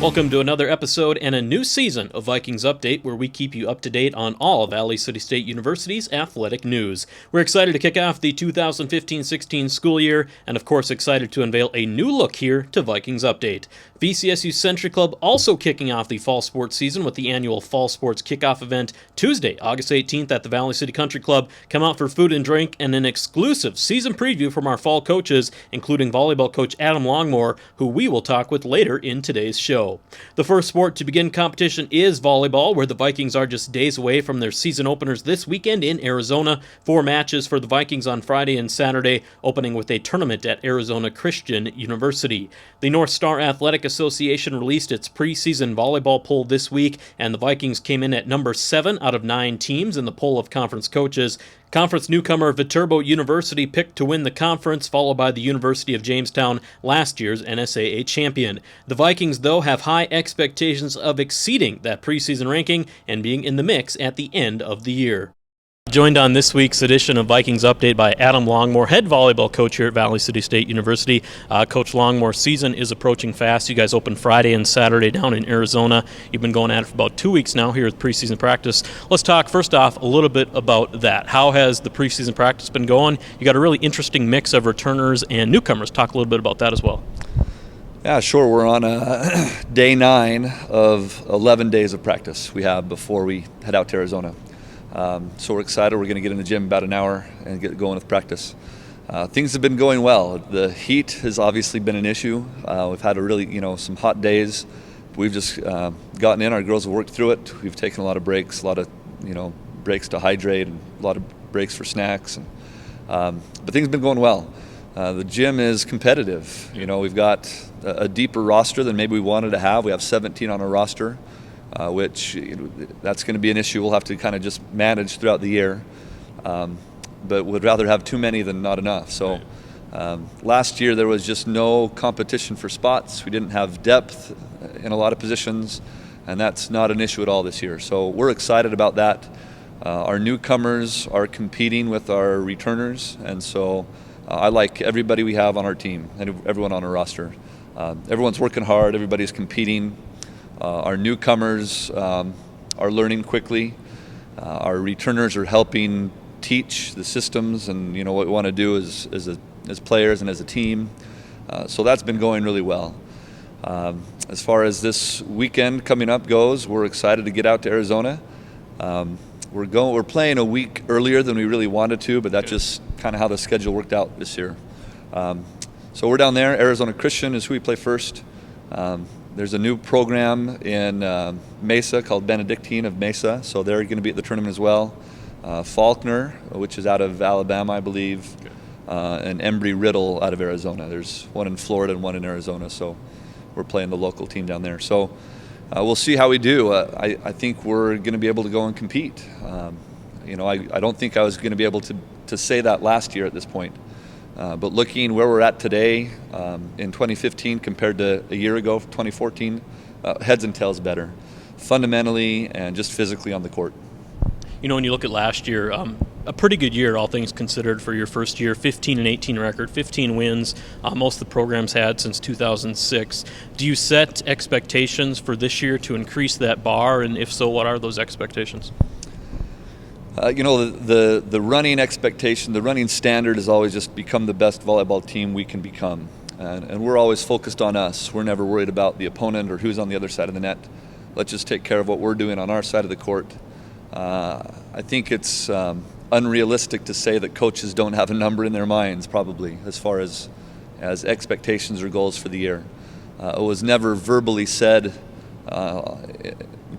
Welcome to another episode and a new season of Vikings Update, where we keep you up to date on all Valley City State University's athletic news. We're excited to kick off the 2015-16 school year, and of course excited to unveil a new look here to Vikings Update. VCSU Century Club also kicking off the fall sports season with the annual Fall Sports Kickoff event Tuesday, August 18th at the Valley City Country Club. Come out for food and drink and an exclusive season preview from our fall coaches, including volleyball coach Adam Longmore, who we will talk with later in today's show. The first sport to begin competition is volleyball, where the Vikings are just days away from their season openers this weekend in Arizona. 4 matches for the Vikings on Friday and Saturday, opening with a tournament at Arizona Christian University. The North Star Athletic Association released its preseason volleyball poll this week, and the Vikings came in at number 7 out of 9 teams in the poll of conference coaches. Conference newcomer Viterbo University picked to win the conference, followed by the University of Jamestown, last year's NSAA champion. The Vikings, though, have high expectations of exceeding that preseason ranking and being in the mix at the end of the year. Joined on this week's edition of Vikings Update by Adam Longmore, head volleyball coach here at Valley City State University. Coach Longmore's season is approaching fast. You guys open Friday and Saturday down in Arizona. You've been going at it for about 2 weeks now here with preseason practice. Let's talk first off a little bit about that. How has the preseason practice been going? You got a really interesting mix of returners and newcomers. Talk a little bit about that as well. Yeah, sure. We're on day 9 of 11 days of practice we have before we head out to Arizona. So we're excited. We're going to get in the gym about an hour and get going with practice. Things have been going well. The heat has obviously been an issue. We've had some hot days. We've just gotten in. Our girls have worked through it. We've taken a lot of breaks, a lot of breaks to hydrate, and a lot of breaks for snacks. But things have been going well. The gym is competitive. We've got a deeper roster than maybe we wanted to have. We have 17 on our roster. Which that's going to be an issue we'll have to kind of just manage throughout the year. But would rather have too many than not enough. So last year there was just no competition for spots. We didn't have depth in a lot of positions, and that's not an issue at all this year. So we're excited about that. Our newcomers are competing with our returners, and so I like everybody we have on our team and everyone on our roster. Everyone's working hard. Everybody's competing. Our newcomers are learning quickly. Our returners are helping teach the systems and what we want to do as players and as a team. So that's been going really well. As far as this weekend coming up goes, we're excited to get out to Arizona. We're playing a week earlier than we really wanted to, but that's just kind of how the schedule worked out this year. So we're down there. Arizona Christian is who we play first. There's a new program in Mesa called Benedictine of Mesa, so they're going to be at the tournament as well. Faulkner, which is out of Alabama, I believe, and Embry-Riddle out of Arizona. There's one in Florida and one in Arizona, so we're playing the local team down there. So we'll see how we do. I think we're going to be able to go and compete. I don't think I was going to be able to say that last year at this point. But looking where we're at today in 2015 compared to a year ago, 2014, heads and tails better, fundamentally and just physically on the court. When you look at last year, a pretty good year, all things considered, for your first year, 15-18 record, 15 wins, most of the programs had since 2006. Do you set expectations for this year to increase that bar, and if so, what are those expectations? The running expectation, the running standard is always just become the best volleyball team we can become. And we're always focused on us. We're never worried about the opponent or who's on the other side of the net. Let's just take care of what we're doing on our side of the court. I think it's unrealistic to say that coaches don't have a number in their minds, probably, as far as expectations or goals for the year. It was never verbally said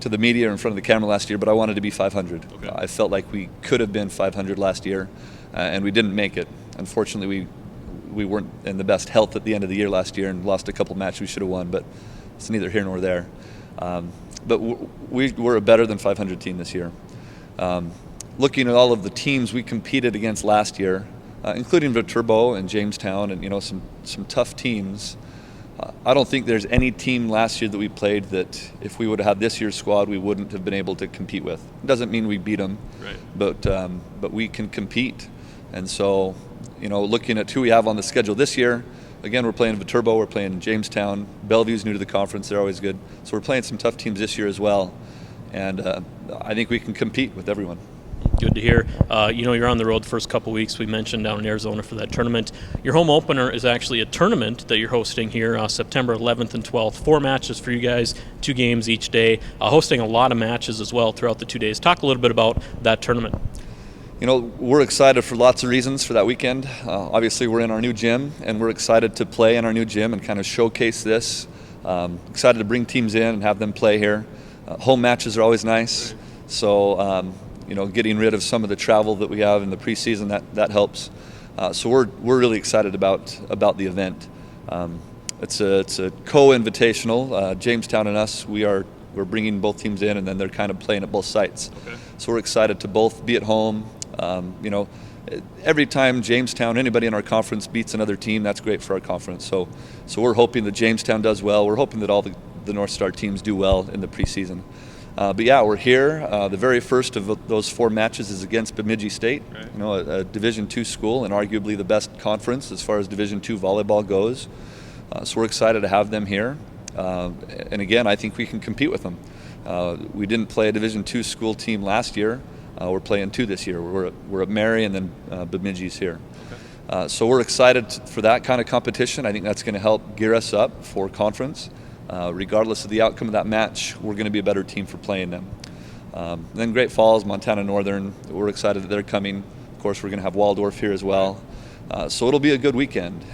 to the media or in front of the camera last year, but I wanted to be 500. Okay. I felt like we could have been 500 last year, and we didn't make it. Unfortunately, we weren't in the best health at the end of the year last year and lost a couple matches we should have won, but it's neither here nor there. But we're a better than 500 team this year. Looking at all of the teams we competed against last year, including Viterbo and Jamestown and some tough teams, I don't think there's any team last year that we played that if we would have had this year's squad, we wouldn't have been able to compete with. It doesn't mean we beat them, right, but we can compete. And so, looking at who we have on the schedule this year, again, we're playing Viterbo, we're playing Jamestown. Bellevue's new to the conference, they're always good. So we're playing some tough teams this year as well. And I think we can compete with everyone. Good to hear. You're on the road the first couple weeks. We mentioned down in Arizona for that tournament. Your home opener is actually a tournament that you're hosting here September 11th and 12th. 4 matches for you guys, 2 games each day. Hosting a lot of matches as well throughout the 2 days. Talk a little bit about that tournament. We're excited for lots of reasons for that weekend. Obviously, we're in our new gym, and we're excited to play in our new gym and kind of showcase this. Excited to bring teams in and have them play here. Home matches are always nice. So, getting rid of some of the travel that we have in the preseason, that helps. So we're really excited about the event. It's a co-invitational. Jamestown and us, we're bringing both teams in, and then they're kind of playing at both sites. Okay. So we're excited to both be at home. Every time Jamestown, anybody in our conference beats another team, that's great for our conference. So we're hoping that Jamestown does well. We're hoping that all the North Star teams do well in the preseason. But yeah, we're here. The very first of those 4 matches is against Bemidji State, right. A Division II school and arguably the best conference as far as Division II volleyball goes. So we're excited to have them here. And again, I think we can compete with them. We didn't play a Division II school team last year. We're playing 2 this year. We're at Mary, and then Bemidji's here. Okay. So we're excited for that kind of competition. I think that's going to help gear us up for conference. Regardless of the outcome of that match, we're going to be a better team for playing them. Then Great Falls, Montana Northern, we're excited that they're coming. Of course, we're going to have Waldorf here as well. So it'll be a good weekend.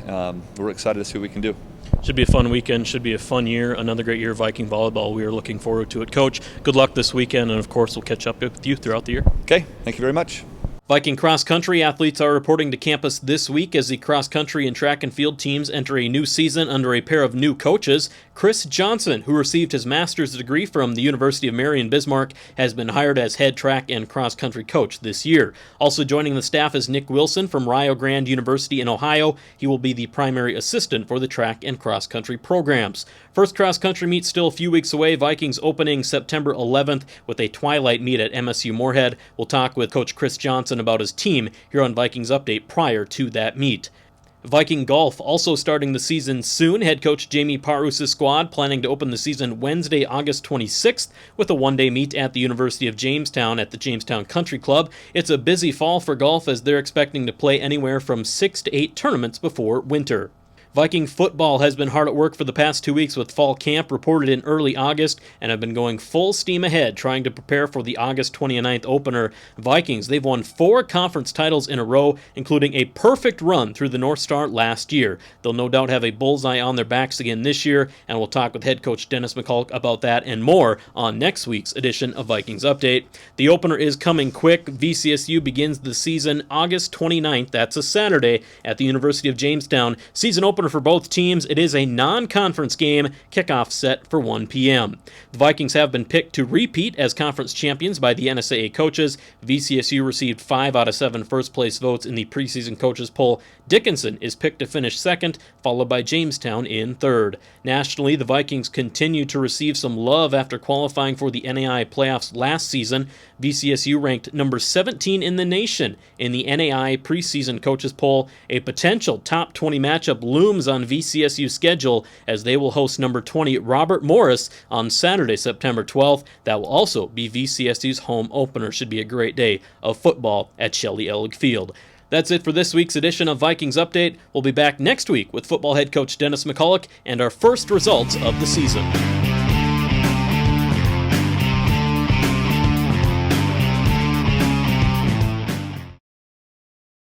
We're excited to see what we can do. Should be a fun weekend, should be a fun year, another great year of Viking volleyball. We are looking forward to it. Coach, good luck this weekend, and of course we'll catch up with you throughout the year. Okay, thank you very much. Viking cross-country athletes are reporting to campus this week as the cross-country and track and field teams enter a new season under a pair of new coaches. Chris Johnson, who received his master's degree from the University of Marion Bismarck, has been hired as head track and cross-country coach this year. Also joining the staff is Nick Wilson from Rio Grande University in Ohio. He will be the primary assistant for the track and cross-country programs. First cross-country meet still a few weeks away. Vikings opening September 11th with a twilight meet at MSU Moorhead. We'll talk with Coach Chris Johnson about his team here on Vikings Update prior to that meet. Viking golf also starting the season soon. Head coach Jamie Parus' squad planning to open the season Wednesday, August 26th with a one-day meet at the University of Jamestown at the Jamestown Country Club. It's a busy fall for golf as they're expecting to play anywhere from 6 to 8 tournaments before winter. Viking football has been hard at work for the past 2 weeks with fall camp reported in early August and have been going full steam ahead trying to prepare for the August 29th opener. Vikings, they've won 4 conference titles in a row, including a perfect run through the North Star last year. They'll no doubt have a bullseye on their backs again this year, and we'll talk with head coach Dennis McCulloch about that and more on next week's edition of Vikings Update. The opener is coming quick. VCSU begins the season August 29th. That's a Saturday at the University of Jamestown. Season opener for both teams. It is a non-conference game, kickoff set for 1 p.m. The Vikings have been picked to repeat as conference champions by the NSAA coaches. VCSU received 5 out of 7 first-place votes in the preseason coaches poll. Dickinson is picked to finish second, followed by Jamestown in third. Nationally, the Vikings continue to receive some love after qualifying for the NAI playoffs last season. VCSU ranked number 17 in the nation in the NAI preseason coaches poll. A potential top 20 matchup looms on VCSU's schedule as they will host number 20 Robert Morris on Saturday, September 12th. That will also be VCSU's home opener. Should be a great day of football at Shelley Ellig Field. That's it for this week's edition of Vikings Update. We'll be back next week with football head coach Dennis McCulloch and our first results of the season.